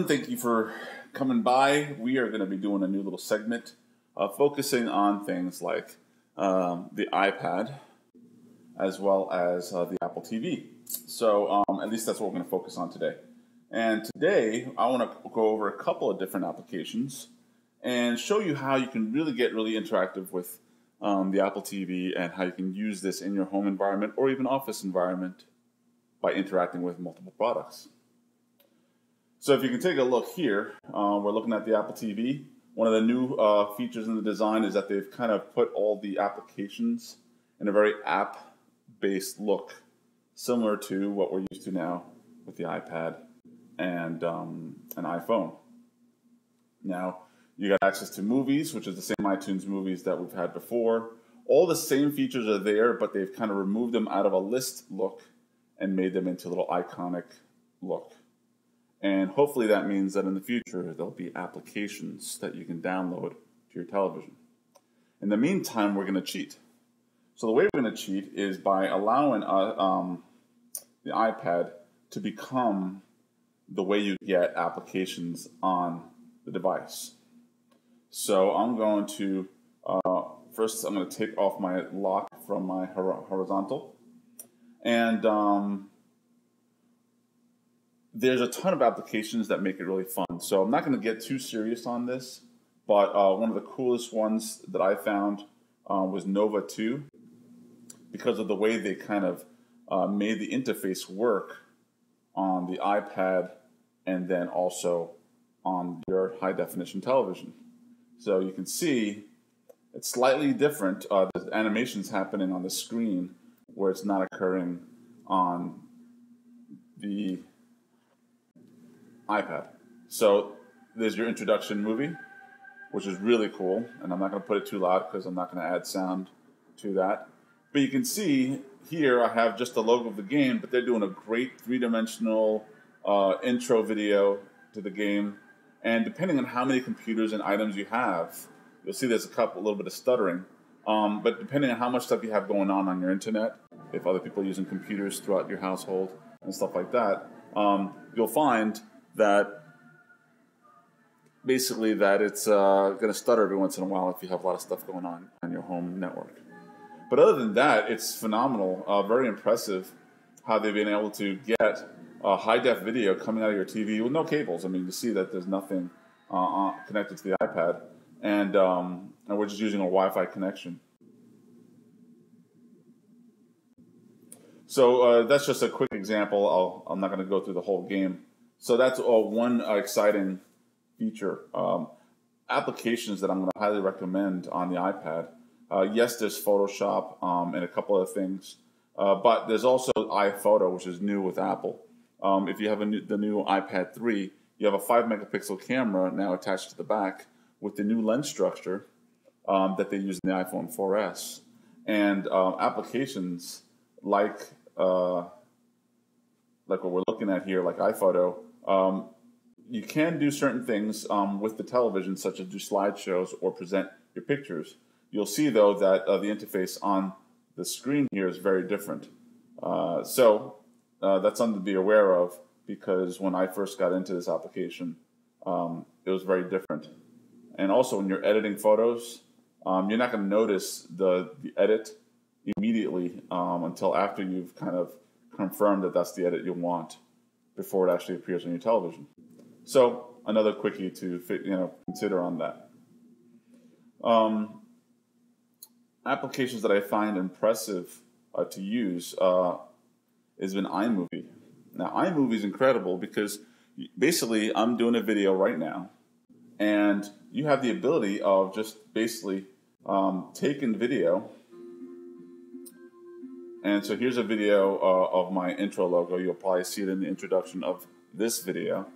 everyone, thank you for coming by. We are going to be doing a new little segment focusing on things like the iPad as well as the Apple TV. So at least that's what we're going to focus on today. And today I want to go over a couple of different applications and show you how you can really get really interactive with the Apple TV and how you can use this in your home environment or even office environment by interacting with multiple products. So if you can take a look here, we're looking at the Apple TV. One of the new features in the design is that they've kind of put all the applications in a very app-based look, similar to what we're used to now with the iPad and an iPhone. Now, you got access to movies, which is the same iTunes movies that we've had before. All the same features are there, but they've kind of removed them out of a list look and made them into a little iconic look. And hopefully that means that in the future there'll be applications that you can download to your television. In the meantime, we're going to cheat. So the way we're going to cheat is by allowing the iPad to become the way you get applications on the device. So I'm going to, first I'm going to take off my lock from my horizontal. And there's a ton of applications that make it really fun. So I'm not going to get too serious on this, but one of the coolest ones that I found was Nova 2, because of the way they kind of made the interface work on the iPad and then also on your high-definition television. So you can see it's slightly different. The animation's happening on the screen where it's not occurring on the iPad. So there's your introduction movie, which is really cool, and I'm not going to put it too loud because I'm not going to add sound to that. But you can see here I have just the logo of the game, but they're doing a great three-dimensional intro video to the game. And depending on how many computers and items you have, you'll see there's a little bit of stuttering. But depending on how much stuff you have going on your internet, if other people are using computers throughout your household and stuff like that, you'll find that basically that it's going to stutter every once in a while if you have a lot of stuff going on your home network. But other than that, it's phenomenal, very impressive how they've been able to get high-def video coming out of your TV with no cables. I mean, you see that there's nothing connected to the iPad, and we're just using a Wi-Fi connection. So that's just a quick example. I'm not going to go through the whole game. So that's one exciting feature. Applications that I'm going to highly recommend on the iPad. Yes, there's Photoshop and a couple of things, but there's also iPhoto, which is new with Apple. If you have the new iPad 3, you have a 5-megapixel camera now attached to the back with the new lens structure that they use in the iPhone 4S. And applications like what we're looking at here, like iPhoto, you can do certain things with the television, such as do slideshows or present your pictures. You'll see, though, that the interface on the screen here is very different. So that's something to be aware of, because when I first got into this application, it was very different. And also, when you're editing photos, you're not going to notice the edit immediately until after you've kind of confirmed that that's the edit you want before it actually appears on your television. So another quickie to consider on that. Applications that I find impressive to use has been iMovie. Now, iMovie is incredible because basically I'm doing a video right now, and you have the ability of just basically taking video. And so here's a video of my intro logo. You'll probably see it in the introduction of this video.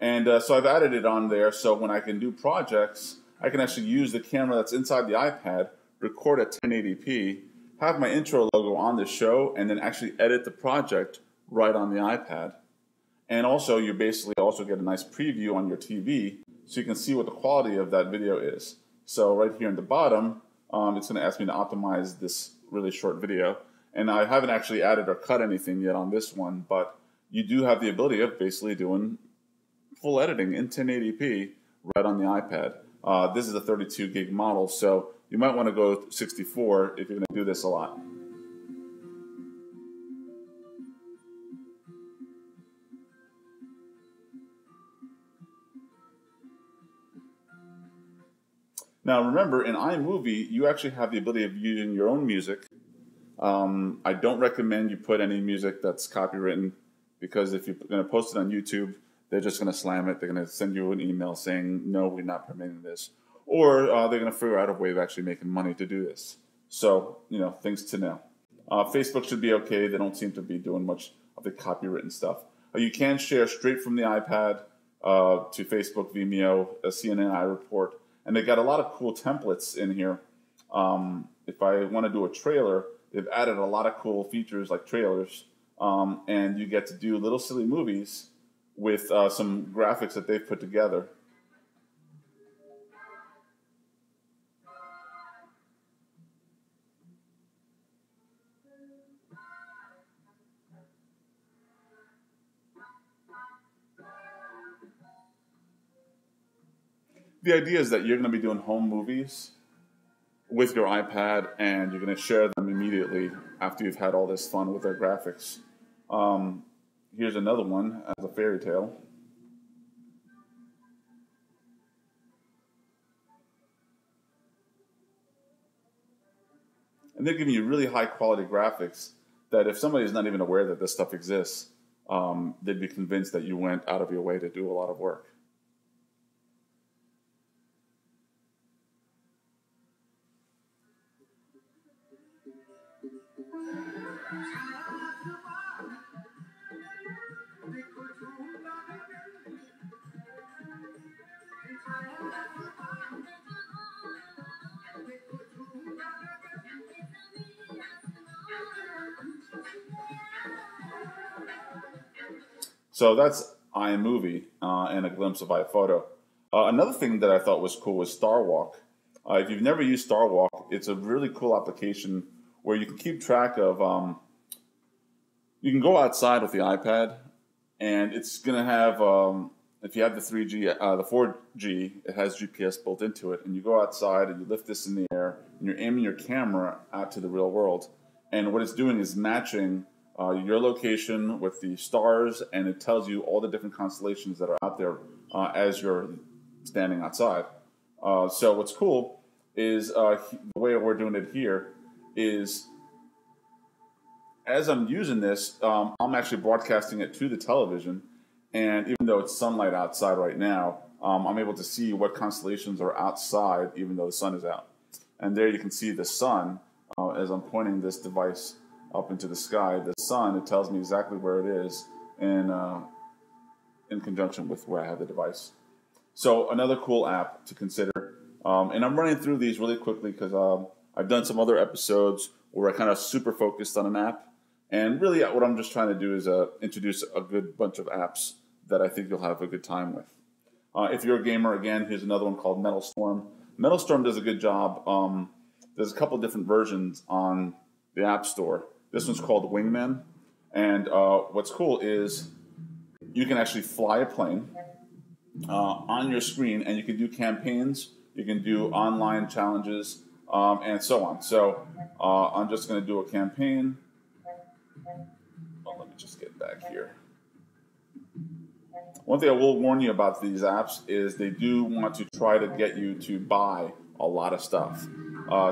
And so I've added it on there, so when I can do projects, I can actually use the camera that's inside the iPad, record at 1080p, have my intro logo on the show, and then actually edit the project right on the iPad. And also, you basically also get a nice preview on your TV, so you can see what the quality of that video is. So right here in the bottom, it's going to ask me to optimize this really short video. And I haven't actually added or cut anything yet on this one, but you do have the ability of basically doing full editing in 1080p right on the iPad. This is a 32 gig model, so you might want to go 64 if you're going to do this a lot. Now remember, in iMovie, you actually have the ability of using your own music. I don't recommend you put any music that's copywritten, because if you're going to post it on YouTube, they're just going to slam it. They're going to send you an email saying, no, we're not permitting this. Or they're going to figure out a way of actually making money to do this. So, things to know. Facebook should be okay. They don't seem to be doing much of the copywritten stuff. You can share straight from the iPad to Facebook, Vimeo, a CNN iReport. And they got a lot of cool templates in here. If I want to do a trailer, they've added a lot of cool features like trailers. And you get to do little silly movies with some graphics that they've put together. The idea is that you're going to be doing home movies with your iPad, and you're going to share them immediately after you've had all this fun with their graphics. Here's another one as a fairy tale. And they're giving you really high quality graphics that if somebody's not even aware that this stuff exists, they'd be convinced that you went out of your way to do a lot of work. So that's iMovie and a glimpse of iPhoto. Another thing that I thought was cool was Starwalk. If you've never used Starwalk, it's a really cool application where you can keep track of, you can go outside with the iPad, and it's going to have, if you have the 3G, the 4G, it has GPS built into it, and you go outside and you lift this in the air, and you're aiming your camera out to the real world. And what it's doing is matching your location with the stars, and it tells you all the different constellations that are out there as you're standing outside. So what's cool is the way we're doing it here is, as I'm using this, I'm actually broadcasting it to the television, and even though it's sunlight outside right now, I'm able to see what constellations are outside even though the sun is out. And there you can see the sun as I'm pointing this device up into the sky. The sun, it tells me exactly where it is in conjunction with where I have the device. So another cool app to consider. And I'm running through these really quickly because I've done some other episodes where I kind of super focused on an app. And really what I'm just trying to do is introduce a good bunch of apps that I think you'll have a good time with. If you're a gamer, again, here's another one called Metal Storm. Metal Storm does a good job. There's a couple different versions on the App Store. This one's called Wingman. And what's cool is you can actually fly a plane on your screen, and you can do campaigns, you can do online challenges, and so on. So I'm just going to do a campaign. Oh, let me just get back here. One thing I will warn you about these apps is they do want to try to get you to buy a lot of stuff.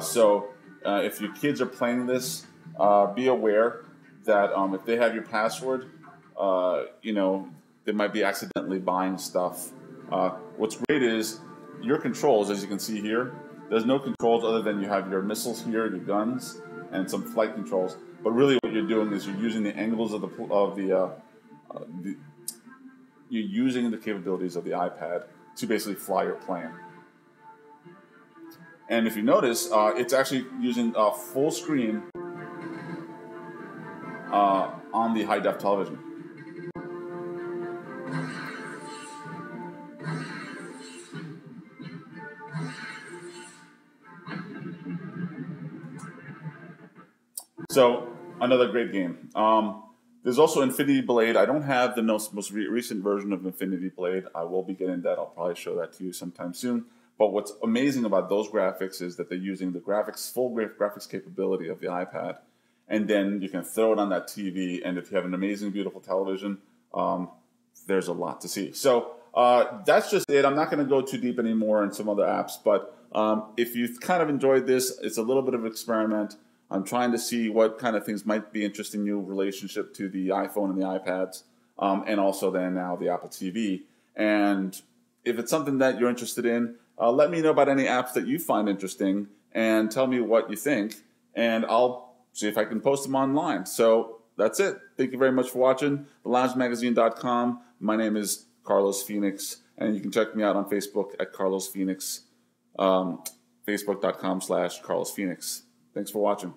So if your kids are playing this, be aware that if they have your password, they might be accidentally buying stuff. What's great is your controls, as you can see here, there's no controls other than you have your missiles here, your guns, and some flight controls. But really what you're doing is you're using the angles of you're using the capabilities of the iPad to basically fly your plane. And if you notice, it's actually using a full screen on the high-def television. So, another great game. There's also Infinity Blade. I don't have the most recent version of Infinity Blade. I will be getting that. I'll probably show that to you sometime soon. But what's amazing about those graphics is that they're using the full graphics capability of the iPad. And then you can throw it on that TV. And if you have an amazing, beautiful television, there's a lot to see. So that's just it. I'm not going to go too deep anymore in some other apps. But if you've kind of enjoyed this, it's a little bit of an experiment. I'm trying to see what kind of things might be interesting you in relationship to the iPhone and the iPads, and also then now the Apple TV. And if it's something that you're interested in, let me know about any apps that you find interesting and tell me what you think, and I'll see if I can post them online. So that's it. Thank you very much for watching. TheLoungeMagazine.com. My name is Carlos Phoenix, and you can check me out on Facebook at Carlos Phoenix, Facebook.com/Carlos Phoenix. Thanks for watching.